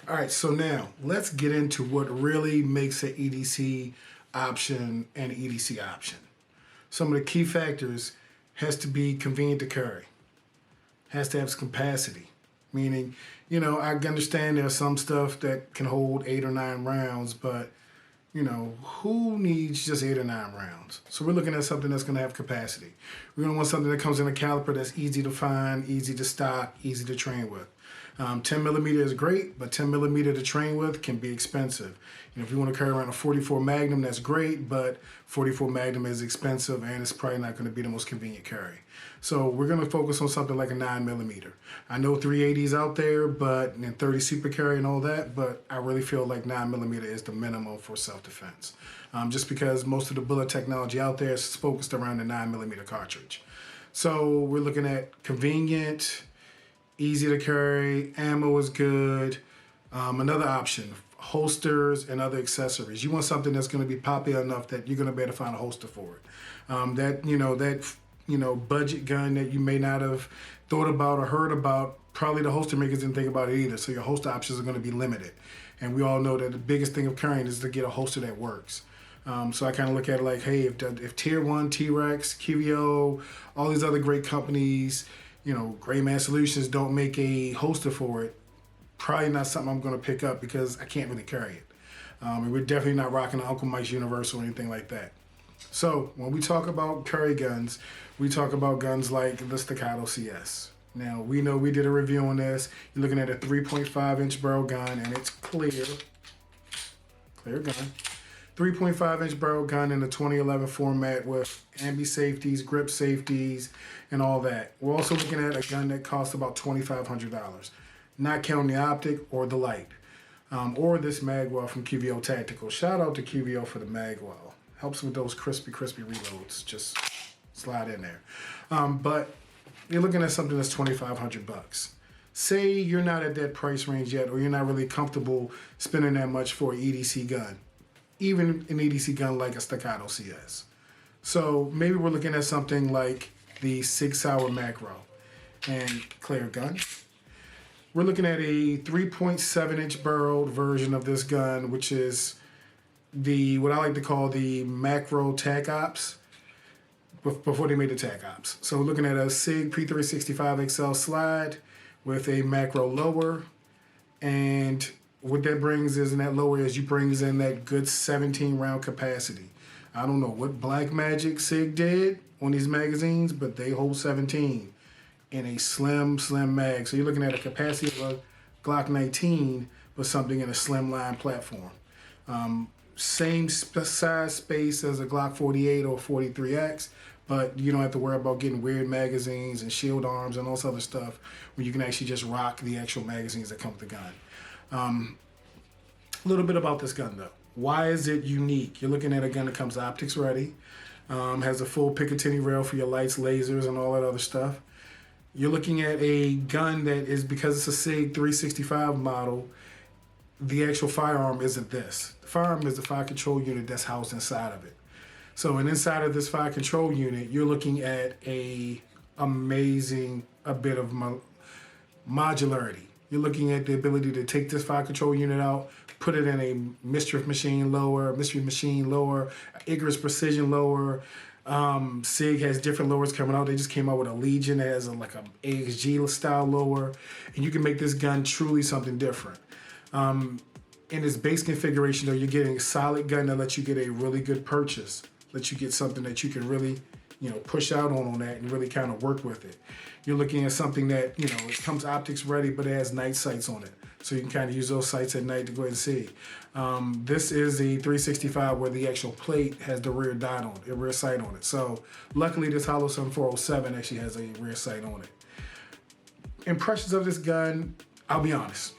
All right, so now let's get into what really makes an EDC option an EDC option. Some of the key factors has to be convenient to carry, has to have capacity, meaning, I understand there's some stuff that can hold 8 or 9 rounds, but who needs just 8 or 9 rounds? So we're looking at something that's going to have capacity. We're going to want something that comes in a caliper that's easy to find, easy to stock, easy to train with. 10 millimeter is great, but 10 millimeter to train with can be expensive. If you want to carry around a 44 Magnum, that's great, but 44 Magnum is expensive and it's probably not going to be the most convenient carry. So we're going to focus on something like a 9 millimeter. I know 380s out there, and 30 super carry and all that, but I really feel like 9 millimeter is the minimum for self-defense. Just because most of the bullet technology out there is focused around the 9 millimeter cartridge. So we're looking at convenient, easy to carry, ammo is good. Another option, holsters and other accessories. You want something that's going to be popular enough that you're going to be able to find a holster for it. Budget gun that you may not have thought about or heard about, probably the holster makers didn't think about it either. So your holster options are going to be limited. And we all know that the biggest thing of carrying is to get a holster that works. So I kind of look at it like, hey, if Tier 1, T-Rex, QVO, all these other great companies, Gray Man Solutions don't make a holster for it, probably not something I'm going to pick up because I can't really carry it. And we're definitely not rocking the Uncle Mike's Universal or anything like that. So when we talk about carry guns, we talk about guns like the Staccato CS. Now, we know we did a review on this. You're looking at a 3.5 inch barrel gun, and it's clear gun. 3.5 inch barrel gun in the 2011 format with ambi safeties, grip safeties, and all that. We're also looking at a gun that costs about $2,500, not counting the optic or the light, or this magwell from QVO Tactical. Shout out to QVO for the magwell. Helps with those crispy reloads. Just slide in there. But you're looking at something that's $2,500. Say you're not at that price range yet, or you're not really comfortable spending that much for an EDC gun, even an EDC gun like a Staccato CS. So maybe we're looking at something like the Sig Sauer Macro and clear gun. We're looking at a 3.7 inch barreled version of this gun, which is what I like to call the Macro Tac Ops, before they made the Tac Ops. So we're looking at a Sig P365 XL slide with a macro lower, and what that brings is, in that lower is, you brings in that good 17 round capacity. I don't know what Black Magic Sig did on these magazines, but they hold 17 in a slim mag. So you're looking at a capacity of a Glock 19, but something in a slimline platform. Same size space as a Glock 48 or 43X, but you don't have to worry about getting weird magazines and shield arms and all this other stuff when you can actually just rock the actual magazines that come with the gun. A little bit about this gun though. Why is it unique? You're looking at a gun that comes optics ready, has a full Picatinny rail for your lights, lasers, and all that other stuff. You're looking at a gun that is, because it's a SIG 365 model, the actual firearm isn't this. The firearm is the fire control unit that's housed inside of it. So, and inside of this fire control unit, you're looking at a bit of modularity. You're looking at the ability to take this fire control unit out, put it in a mystery machine lower, Icarus precision lower. SIG has different lowers coming out. They just came out with a Legion that has like a AXG style lower, and you can make this gun truly something different. In its base configuration, though, you're getting a solid gun that lets you get a really good purchase, lets you get something that you can really, push out on that and really kind of work with it. You're looking at something that, it comes optics ready, but it has night sights on it. So you can kind of use those sights at night to go ahead and see. This is a 365 where the actual plate has the rear dot on it, a rear sight on it. So luckily this Holo 7407 actually has a rear sight on it. Impressions of this gun, I'll be honest.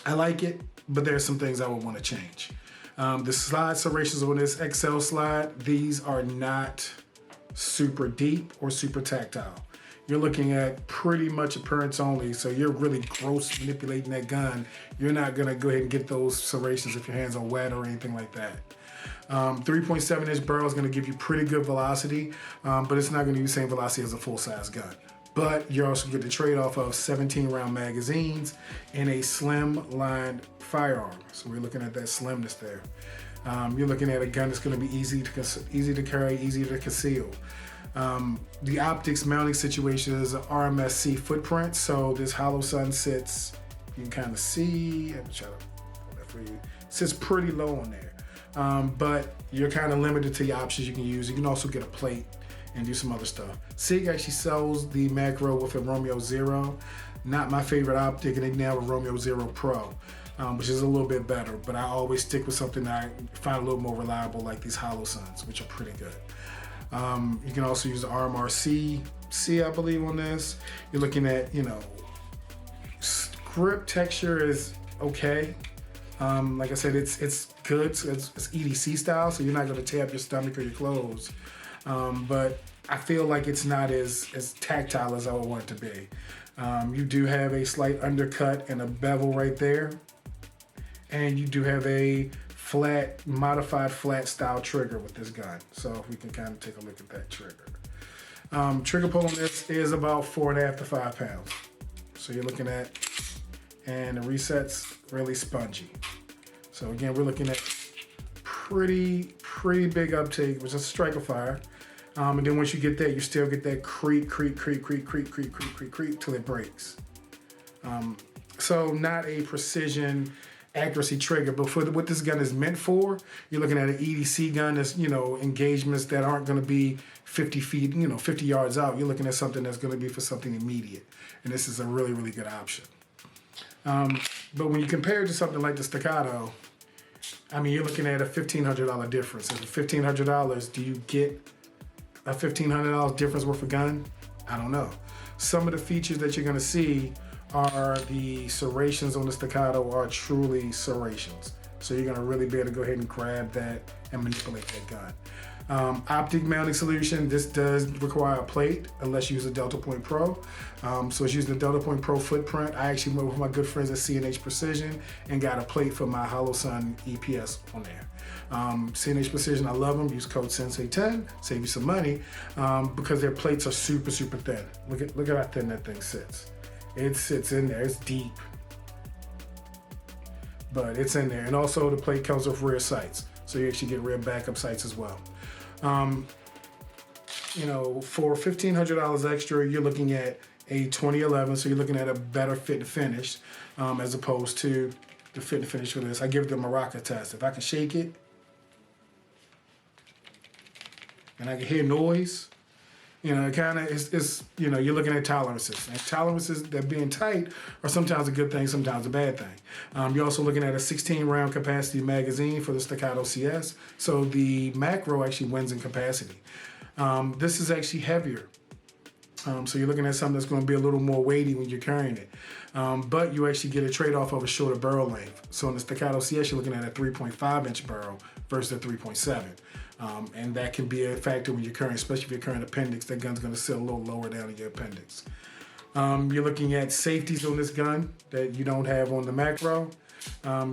I like it, but there's some things I would want to change. The slide serrations on this XL slide, these are not super deep or super tactile. You're looking at pretty much appearance only, so you're really gross manipulating that gun. You're not gonna go ahead and get those serrations if your hands are wet or anything like that. 3.7 inch barrel is gonna give you pretty good velocity, but it's not gonna give you the same velocity as a full size gun. but you also get the trade-off of 17-round magazines and a slim-lined firearm. So we're looking at that slimness there. You're looking at a gun that's going to be easy to carry, easy to conceal. The optics mounting situation is an RMSC footprint, so this hollow sun sits, you can kind of see, I'm trying to pull that for you, sits pretty low on there. But you're kind of limited to the options you can use. You can also get a plate and do some other stuff. Sig actually sells the Macro with a Romeo Zero. Not my favorite optic, and they now have a Romeo Zero Pro, which is a little bit better, but I always stick with something that I find a little more reliable, like these hollow suns, which are pretty good. You can also use the RMRC C, I believe, on this. You're looking at, grip texture is okay. Like I said, it's good. It's EDC style, so you're not going to tear up your stomach or your clothes. But I feel like it's not as tactile as I would want it to be. You do have a slight undercut and a bevel right there. And you do have a modified flat style trigger with this gun. So if we can kind of take a look at that trigger. Trigger pull on this is about 4.5 to 5 pounds. So you're looking at, and the reset's really spongy. So again, we're looking at pretty big uptake, which is a striker fire. And then once you get there, you still get that creak till it breaks. So not a precision accuracy trigger, but for what this gun is meant for, you're looking at an EDC gun that's, engagements that aren't going to be 50 feet, 50 yards out. You're looking at something that's going to be for something immediate. And this is a really, really good option. But when you compare it to something like the Staccato, I mean, you're looking at a $1,500 difference. And for $1,500, do you get a $1,500 difference worth of gun? I don't know. Some of the features that you're going to see are the serrations on the Staccato are truly serrations. So you're going to really be able to go ahead and grab that and manipulate that gun. Optic mounting solution, this does require a plate unless you use a Delta Point Pro. So it's using the Delta Point Pro footprint. I actually went with my good friends at C&H Precision and got a plate for my Hollow Sun EPS on there. C&H Precision, I love them. Use code Sensei10, save you some money, because their plates are super thin. Look at how thin that thing sits. It sits in there, it's deep, but it's in there. And also the plate comes with rear sights, so you actually get rear backup sights as well. For $1,500 extra, you're looking at a 2011, so you're looking at a better fit and finish, as opposed to the fit and finish for this. I give it the Maraca test. If I can shake it, and I can hear noise, it kind of is, you're looking at tolerances. And tolerances that being tight are sometimes a good thing, sometimes a bad thing. You're also looking at a 16-round capacity magazine for the Staccato CS. So the Macro actually wins in capacity. This is actually heavier. So you're looking at something that's going to be a little more weighty when you're carrying it. But you actually get a trade-off of a shorter barrel length. So in the Staccato CS, you're looking at a 3.5-inch barrel versus a 3.7. And that can be a factor when you're carrying, especially if you're carrying appendix. That gun's going to sit a little lower down in your appendix. You're looking at safeties on this gun that you don't have on the Macro.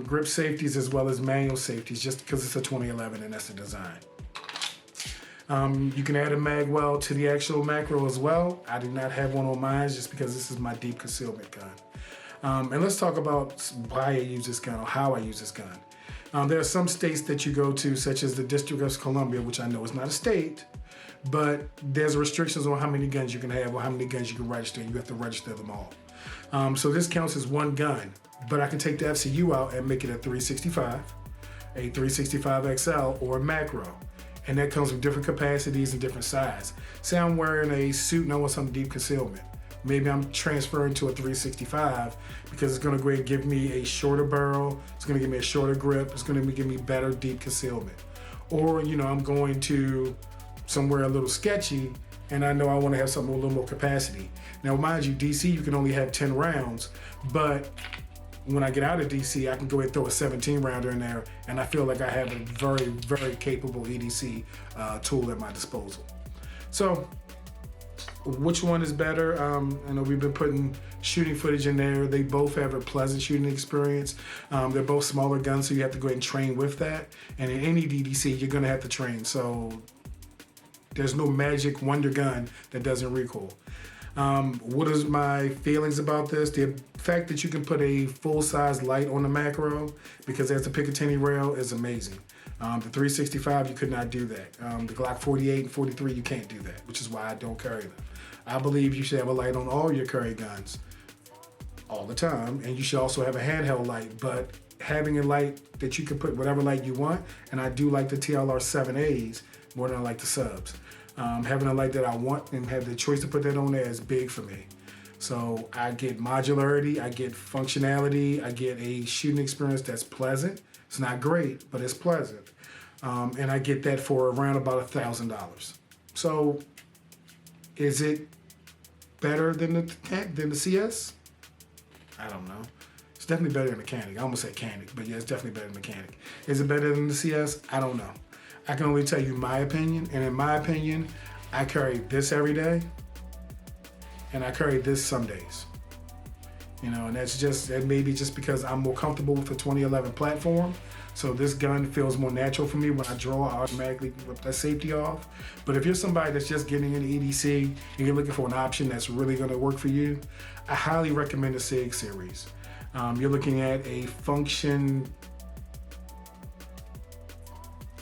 Grip safeties as well as manual safeties, just because it's a 2011 and that's the design. You can add a mag well to the actual Macro as well. I do not have one on mine just because this is my deep concealment gun. And let's talk about why I use this gun or how I use this gun. There are some states that you go to, such as the District of Columbia, which I know is not a state, but there's restrictions on how many guns you can have or how many guns you can register, and you have to register them all. So this counts as one gun, but I can take the FCU out and make it a 365, a 365 XL, or a Macro. And that comes with different capacities and different size. Say I'm wearing a suit and I want some deep concealment. Maybe I'm transferring to a 365 because it's gonna go ahead and give me a shorter barrel, it's gonna give me a shorter grip, it's gonna give me better deep concealment. Or, I'm going to somewhere a little sketchy and I know I wanna have something with a little more capacity. Now, mind you, DC, you can only have 10 rounds, but when I get out of DC, I can go ahead and throw a 17 rounder in there, and I feel like I have a very capable EDC tool at my disposal. So, which one is better? I know we've been putting shooting footage in there. They both have a pleasant shooting experience. They're both smaller guns, so you have to go ahead and train with that. And in any EDC, you're gonna have to train. So There's no magic wonder gun that doesn't recoil. What is my feelings about this? The fact that you can put a full-size light on the macro, because that's a Picatinny rail, is amazing. The 365, you could not do that. The Glock 48 and 43, you can't do that, which is why I don't carry them. I believe you should have a light on all your carry guns all the time, and you should also have a handheld light, but having a light that you can put whatever light you want, and I do like the TLR 7As more than I like the subs. Having a light that I want and have the choice to put that on there is big for me. So I get modularity, I get functionality, I get a shooting experience that's pleasant. It's not great, but it's pleasant. And I get that for around about $1,000. So is it better than the CS? I don't know. It's definitely better than Mechanic. I almost said Canic, but yeah, it's definitely better than Mechanic. Is it better than the CS? I don't know. I can only tell you my opinion, and in my opinion, I carry this every day, and I carry this some days. You know, and that may be just because I'm more comfortable with the 2011 platform, so this gun feels more natural for me. When I draw, I automatically rip that safety off. But if you're somebody that's just getting into EDC and you're looking for an option that's really gonna work for you, I highly recommend the Sig series. You're looking at a functional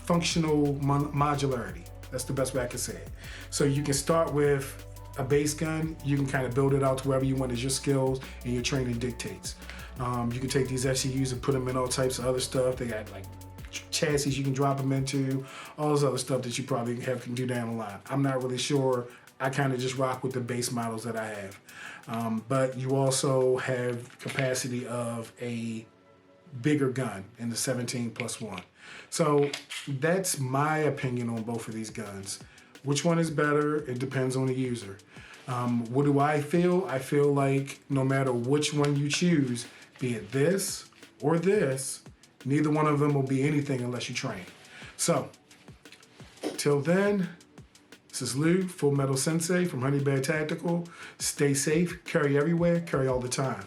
modularity. That's the best way I can say it. So you can start with a base gun, you can kind of build it out to wherever you want as your skills and your training dictates. You can take these FCUs and put them in all types of other stuff. They got like chassis you can drop them into, all this other stuff that you probably can do down the line. I'm not really sure. I kind of just rock with the base models that I have. But you also have capacity of a bigger gun in the 17+1. So that's my opinion on both of these guns. Which one is better? It depends on the user. What do I feel? I feel like no matter which one you choose, be it this or this, neither one of them will be anything unless you train. So, till then, this is Lou, Full Metal Sensei from Honey Bear Tactical. Stay safe, carry everywhere, carry all the time.